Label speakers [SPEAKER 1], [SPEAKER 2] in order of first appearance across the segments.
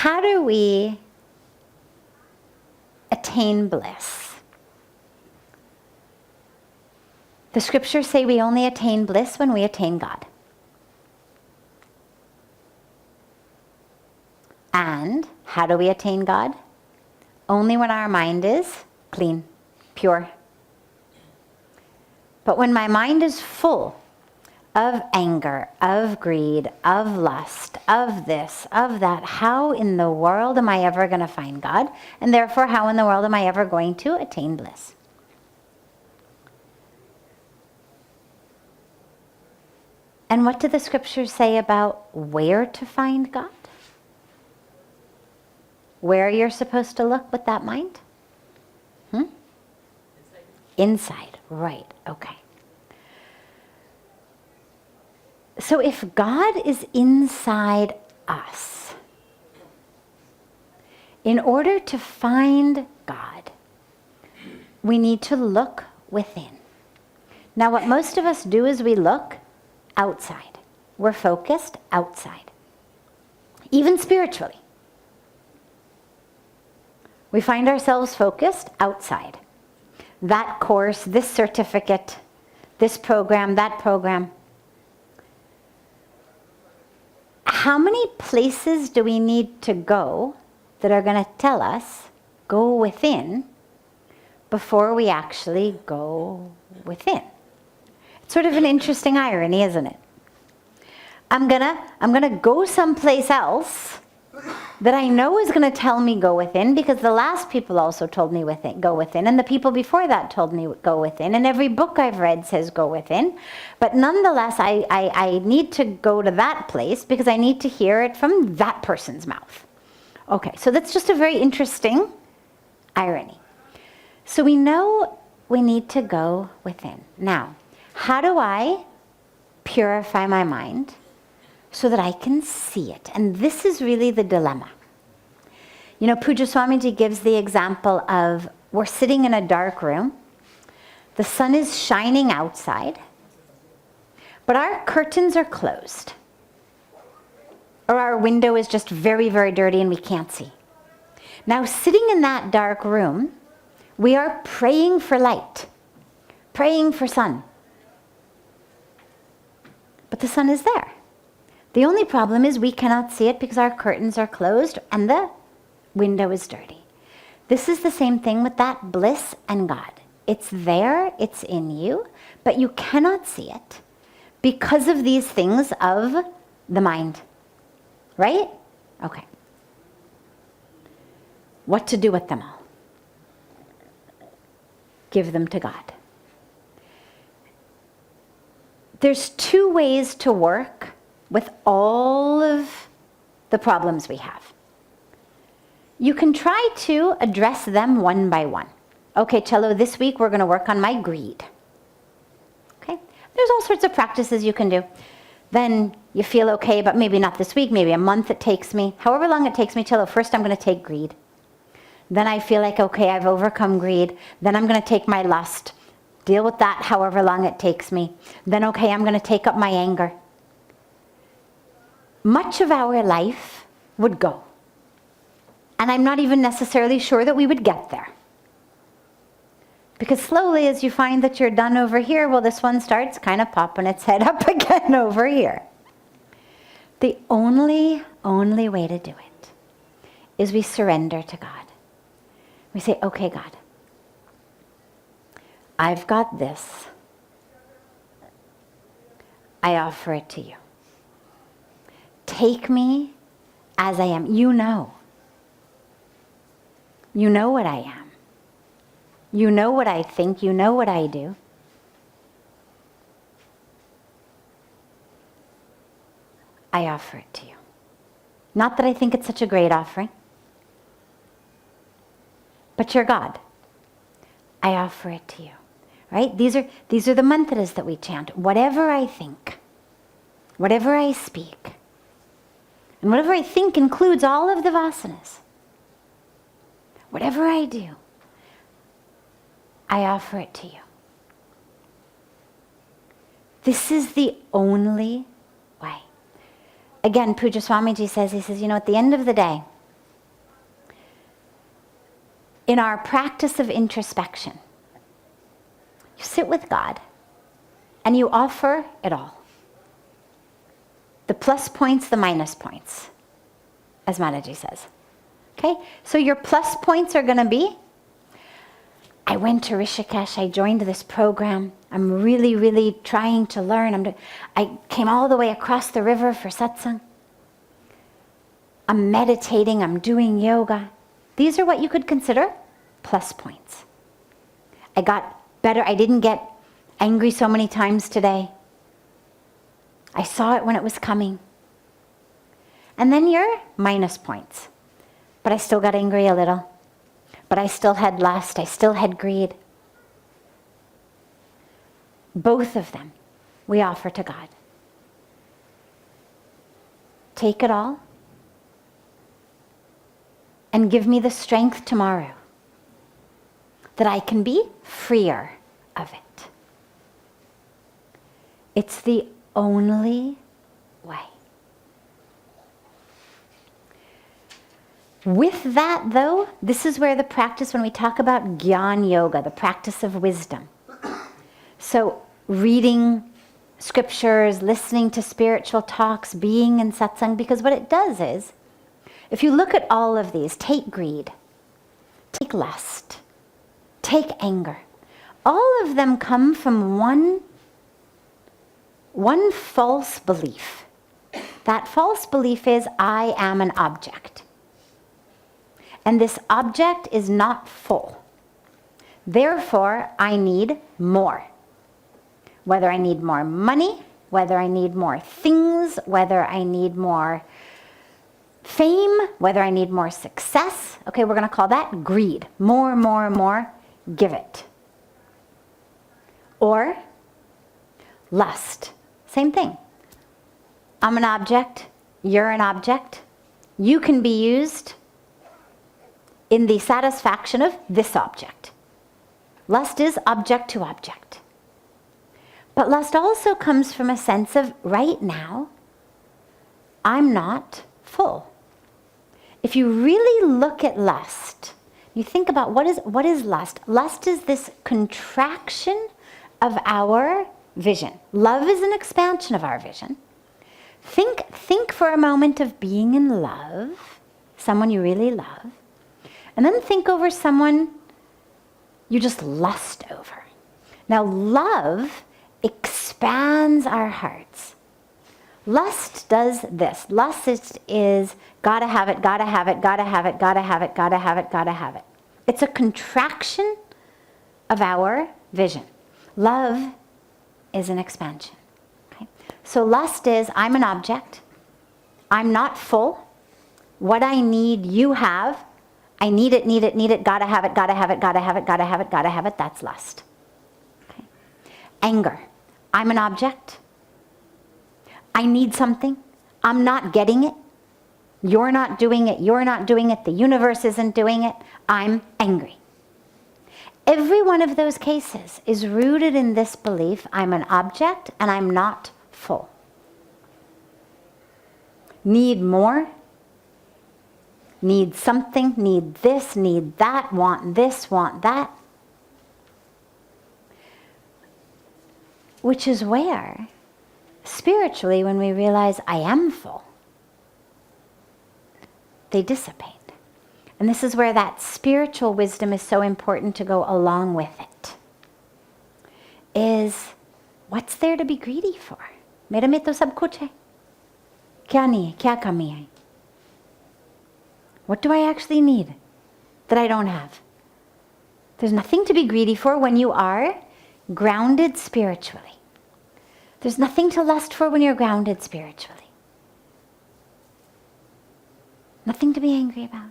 [SPEAKER 1] how do we attain bliss? The scriptures say we only attain bliss when we attain God. And how do we attain God? Only when our mind is clean, pure. But when my mind is full of anger, of greed, of lust, of this, of that, how in the world am I ever going to find God? And therefore, how in the world am I ever going to attain bliss? And what do the scriptures say about where to find God? Where you're supposed to look with that mind? Inside, right, okay. So if God is inside us, in order to find God, we need to look within. Now what most of us do is we look outside. We're focused outside, even spiritually. We find ourselves focused outside. That course, this certificate, this program, that program. How many places do we need to go that are going to tell us, go within, before we actually go within? It's sort of an interesting irony, isn't it? I'm gonna go someplace else that I know is going to tell me go within, because the last people also told me go within, and the people before that told me go within, and every book I've read says go within. But nonetheless, I need to go to that place because I need to hear it from that person's mouth. Okay, so that's just a very interesting irony. So we know we need to go within. Now, how do I purify my mind so that I can see it? And this is really the dilemma. You know, Pujya Swamiji gives the example of we're sitting in a dark room. The sun is shining outside, but our curtains are closed. Or our window is just very, very dirty and we can't see. Now, sitting in that dark room, we are praying for light, praying for sun. But the sun is there. The only problem is we cannot see it because our curtains are closed and the window is dirty. This is the same thing with that bliss and God. It's there, it's in you, but you cannot see it because of these things of the mind. Right? Okay. What to do with them all? Give them to God. There's two ways to work with all of the problems we have. You can try to address them one by one. Okay, Cello, this week we're going to work on my greed. Okay? There's all sorts of practices you can do. Then you feel okay, but maybe not this week, maybe a month it takes me. However long it takes me, Cello, first I'm going to take greed. Then I feel like, okay, I've overcome greed. Then I'm going to take my lust. Deal with that however long it takes me. Then, okay, I'm going to take up my anger. Much of our life would go. And I'm not even necessarily sure that we would get there. Because slowly, as you find that you're done over here, well, this one starts kind of popping its head up again over here. The only way to do it is we surrender to God. We say, okay, God, I've got this. I offer it to you. Take me as I am. You know. You know what I am. You know what I think. You know what I do. I offer it to you. Not that I think it's such a great offering, but you're God. I offer it to you. Right? These are the mantras that we chant. Whatever I think, whatever I speak, and whatever I think includes all of the vasanas. Whatever I do, I offer it to you. This is the only way. Again, Pujya Swamiji says, he says, you know, at the end of the day, in our practice of introspection, you sit with God and you offer it all. The plus points, the minus points, as Mataji says. Okay? So your plus points are going to be, I went to Rishikesh, I joined this program, I'm really, really trying to learn. I came all the way across the river for satsang. I'm meditating, I'm doing yoga. These are what you could consider plus points. I got better, I didn't get angry so many times today. I saw it when it was coming. And then your minus points. But I still got angry a little. But I still had lust, I still had greed. Both of them we offer to God. Take it all and give me the strength tomorrow that I can be freer of it. It's the only way. With that, though, this is where the practice, when we talk about Gyan Yoga, the practice of wisdom. So reading scriptures, listening to spiritual talks, being in satsang, because what it does is, if you look at all of these, take greed, take lust, take anger, all of them come from one false belief. That false belief is, I am an object. And this object is not full. Therefore, I need more. Whether I need more money, whether I need more things, whether I need more fame, whether I need more success. Okay, we're going to call that greed. More, more, more, give it. Or lust. Same thing. I'm an object. You're an object. You can be used in the satisfaction of this object. Lust is object to object. But lust also comes from a sense of, right now, I'm not full. If you really look at lust, you think about what is lust? Lust is this contraction of our vision. Love is an expansion of our vision. Think for a moment of being in love, someone you really love, and then think over someone you just lust over. Now, love expands our hearts. Lust does this. Lust is gotta have it, gotta have it, gotta have it, gotta have it, gotta have it, gotta have it. It's a contraction of our vision. Love is an expansion. Okay? So lust is, I'm an object. I'm not full. What I need, you have. I need it, need it, need it, gotta have it, gotta have it, gotta have it, gotta have it, gotta have it. That's lust. Okay. Anger. I'm an object. I need something. I'm not getting it. You're not doing it. You're not doing it. The universe isn't doing it. I'm angry. Every one of those cases is rooted in this belief, I'm an object and I'm not full. Need more. Need something, need this, need that, want this, want that. Which is where, spiritually, when we realize I am full, they dissipate. And this is where that spiritual wisdom is so important to go along with it. Is, what's there to be greedy for? Mera mein to sab kuch hai. Kya nahi hai? Kya kami hai? What do I actually need that I don't have? There's nothing to be greedy for when you are grounded spiritually. There's nothing to lust for when you're grounded spiritually. Nothing to be angry about.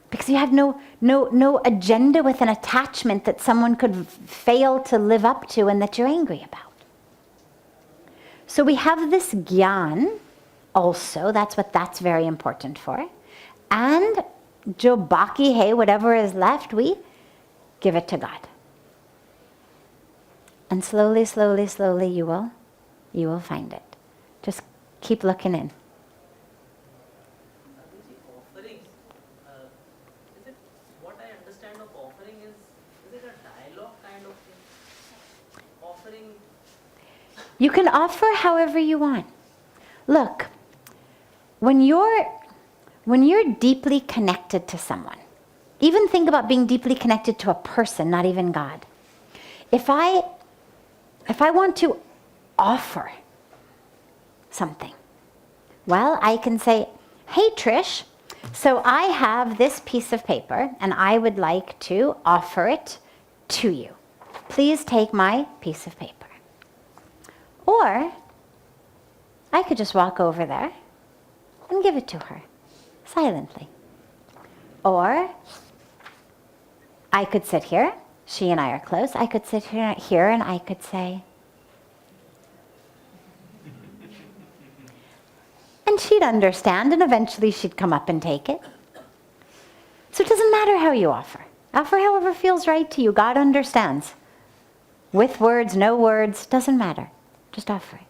[SPEAKER 1] Because you have no agenda with an attachment that someone could fail to live up to and that you're angry about. So we have this gyan also, that's what that's very important for. And jo baki hai, whatever is left, we give it to God. And slowly, slowly, slowly you will find it. Just keep looking in.
[SPEAKER 2] Offerings, is it what
[SPEAKER 1] You can offer however you want. Look, when you're deeply connected to someone, even think about being deeply connected to a person, not even God. If I want to offer something, well, I can say, hey Trish, so I have this piece of paper and I would like to offer it to you. Please take my piece of paper. Or I could just walk over there and give it to her silently. Or I could sit here. She and I are close. I could sit here and I could say, and she'd understand, and eventually she'd come up and take it. So it doesn't matter how you offer. Offer however feels right to you. God understands. With words, no words, doesn't matter. Just offer it.